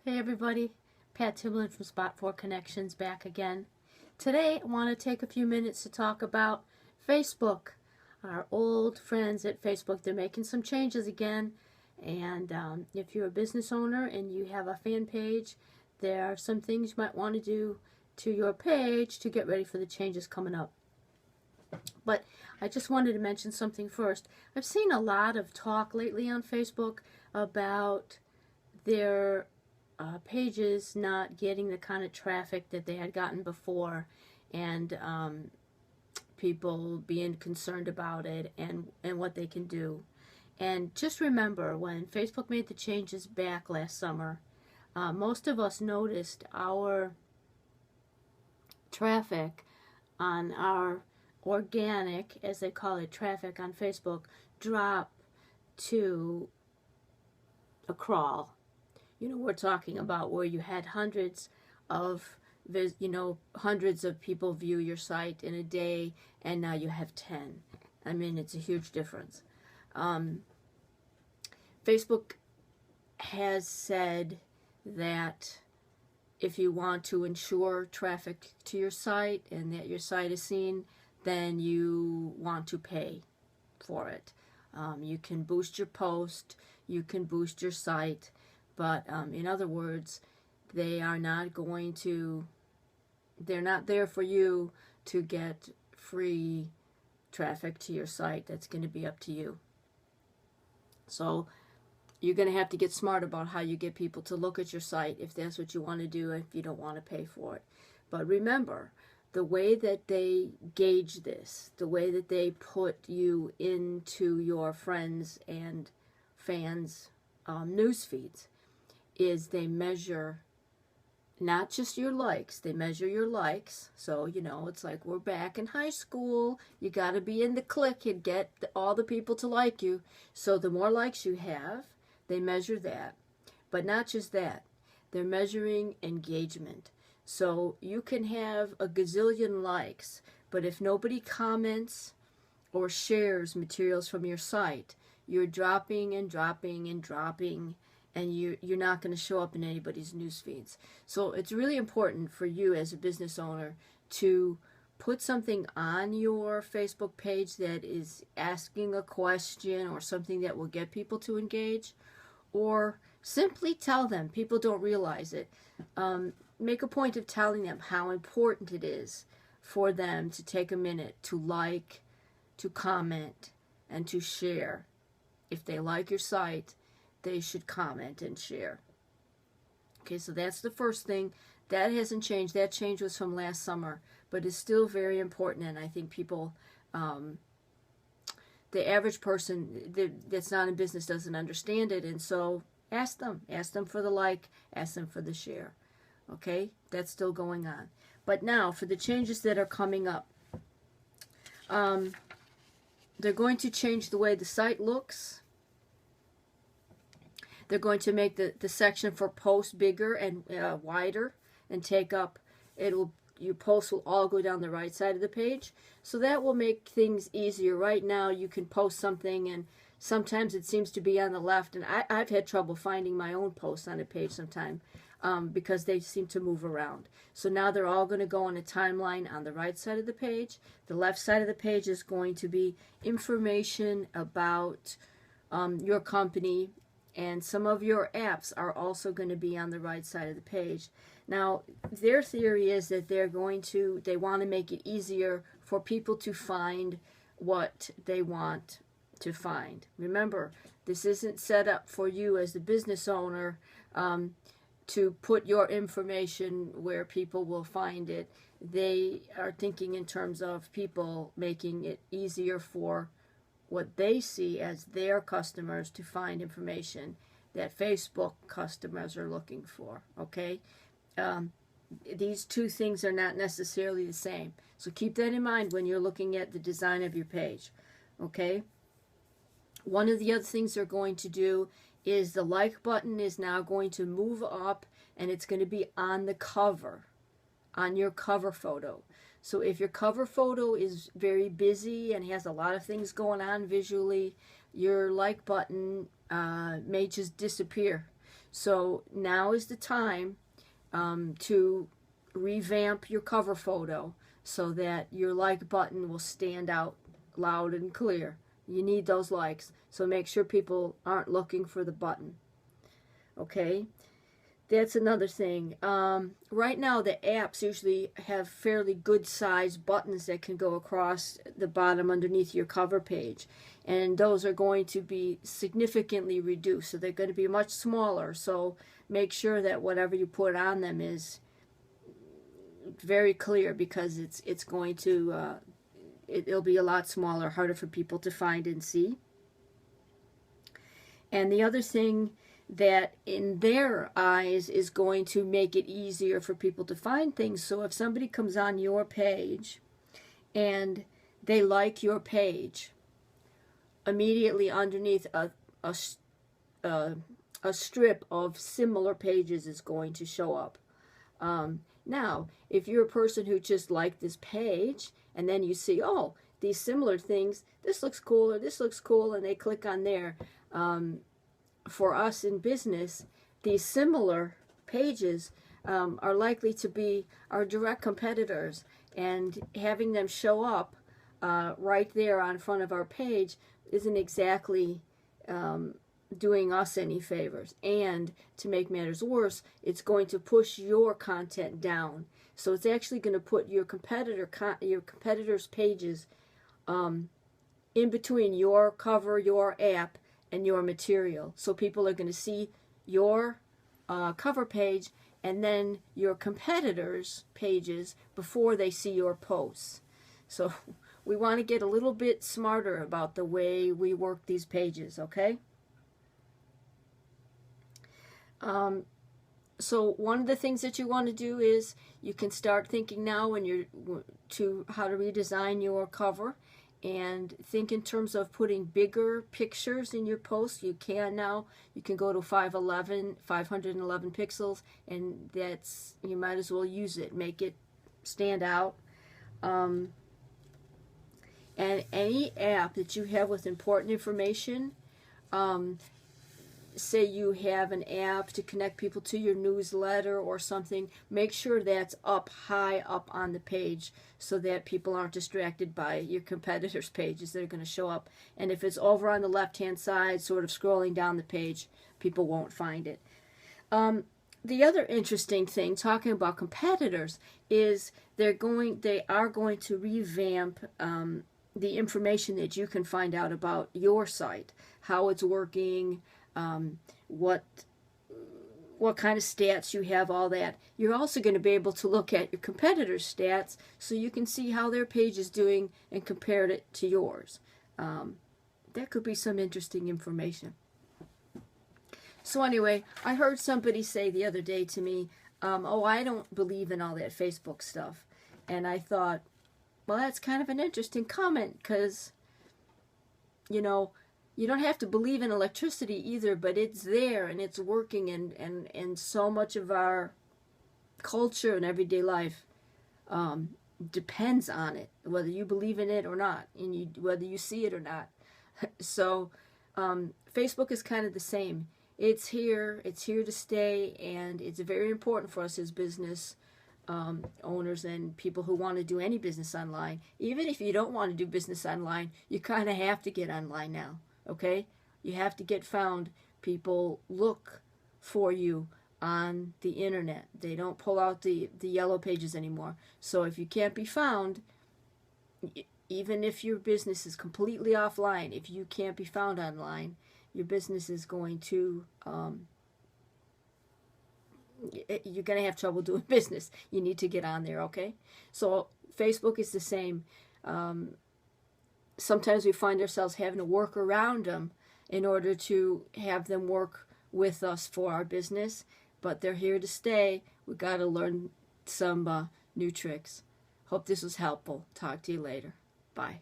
Hey everybody, Pat Timlin from Spot 4 Connections back again. Today I want to take a few minutes to talk about Facebook. Our old friends at Facebook, they're making some changes again, and if you're a business owner and you have a fan page, there are some things you might want to do to your page to get ready for the changes coming up. But I just wanted to mention something first. I've seen a lot of talk lately on Facebook about their pages not getting the kind of traffic that they had gotten before, and people being concerned about it and what they can do. And just remember, when Facebook made the changes back last summer, most of us noticed our traffic on our organic, as they call it, traffic on Facebook drop to a crawl. You know, we're talking about where you had hundreds of people view your site in a day, and now you have 10. I mean, it's a huge difference. Facebook has said that if you want to ensure traffic to your site and that your site is seen, then you want to pay for it. You can boost your post, you can boost your site, but in other words, they're not there for you to get free traffic to your site. That's going to be up to you. So you're going to have to get smart about how you get people to look at your site if that's what you want to do, if you don't want to pay for it. But remember, the way that they gauge this, the way that they put you into your friends and fans' news feeds, is they measure not just your likes, they measure your likes. So, you know, it's like we're back in high school. You got to be in the clique and get all the people to like you. So the more likes you have, they measure that. But not just that, they're measuring engagement. So you can have a gazillion likes, but if nobody comments or shares materials from your site, you're dropping and dropping and dropping, and you're not going to show up in anybody's news feeds. So it's really important for you as a business owner to put something on your Facebook page that is asking a question or something that will get people to engage, or simply tell them. People don't realize it. Make a point of telling them how important it is for them to take a minute to like, to comment, and to share. If they like your site, they should comment and share. Okay, so that's the first thing. That hasn't changed. That change was from last summer, but it's still very important, and I think people, the average person that's not in business doesn't understand it, and so ask them. Ask them for the like, ask them for the share. Okay, that's still going on. But now, for the changes that are coming up, they're going to change the way the site looks. They're going to make the section for posts bigger and wider and take up, your posts will all go down the right side of the page. So that will make things easier. Right now you can post something and sometimes it seems to be on the left, and I've had trouble finding my own posts on a page sometimes because they seem to move around. So now they're all going to go on a timeline on the right side of the page. The left side of the page is going to be information about your company, and some of your apps are also going to be on the right side of the page. Now, their theory is that they want to make it easier for people to find what they want to find. Remember, this isn't set up for you as the business owner to put your information where people will find it. They are thinking in terms of people making it easier for what they see as their customers to find information that Facebook customers are looking for. Okay, these two things are not necessarily the same, so keep that in mind when you're looking at the design of your page. Okay, one of the other things they're going to do is the like button is now going to move up, and it's going to be on the cover, on your cover photo. So if your cover photo is very busy and has a lot of things going on visually, your like button may just disappear. So now is the time to revamp your cover photo so that your like button will stand out loud and clear. You need those likes, so make sure people aren't looking for the button. Okay, that's another thing. Right now the apps usually have fairly good sized buttons that can go across the bottom underneath your cover page, and those are going to be significantly reduced, so they're going to be much smaller. So make sure that whatever you put on them is very clear, because it's going to it'll be a lot smaller, harder for people to find and see. And the other thing that in their eyes is going to make it easier for people to find things. So if somebody comes on your page and they like your page, immediately underneath a strip of similar pages is going to show up. Now, if you're a person who just liked this page and then you see, oh, these similar things, this looks cool or this looks cool, and they click on there, for us in business, these similar pages are likely to be our direct competitors, and having them show up right there on front of our page isn't exactly doing us any favors. And to make matters worse, it's going to push your content down. So it's actually going to put your competitors' pages in between your cover, your app, and your material. So people are going to see your cover page and then your competitors' pages before they see your posts. So we want to get a little bit smarter about the way we work these pages, okay? So one of the things that you want to do is you can start thinking now when you're how to redesign your cover, and think in terms of putting bigger pictures in your post. You can now. You can go to 511 pixels, and that's, you might as well use it. Make it stand out. And any app that you have with important information, say you have an app to connect people to your newsletter or something, make sure that's up high up on the page so that people aren't distracted by your competitors' pages that are going to show up. And if it's over on the left-hand side, sort of scrolling down the page, people won't find it. The other interesting thing, talking about competitors, is they are going to revamp the information that you can find out about your site, how it's working, what kind of stats you have, all that. You're also going to be able to look at your competitors' stats so you can see how their page is doing and compare it to yours. That could be some interesting information. So anyway, I heard somebody say the other day to me, oh, I don't believe in all that Facebook stuff. And I thought, well, that's kind of an interesting comment, because, you know, you don't have to believe in electricity either, but it's there and it's working, and so much of our culture and everyday life depends on it, whether you believe in it or not, and whether you see it or not. So Facebook is kind of the same. It's here to stay, and it's very important for us as business owners and people who want to do any business online. Even if you don't want to do business online, you kind of have to get online now. Okay, you have to get found. People look for you on the internet. They don't pull out the yellow pages anymore. So if you can't be found, even if your business is completely offline, if you can't be found online, your business is going to you're going to have trouble doing business. You need to get on there, okay? So Facebook is the same. Sometimes we find ourselves having to work around them in order to have them work with us for our business, but they're here to stay. We've got to learn some new tricks. Hope this was helpful. Talk to you later. Bye.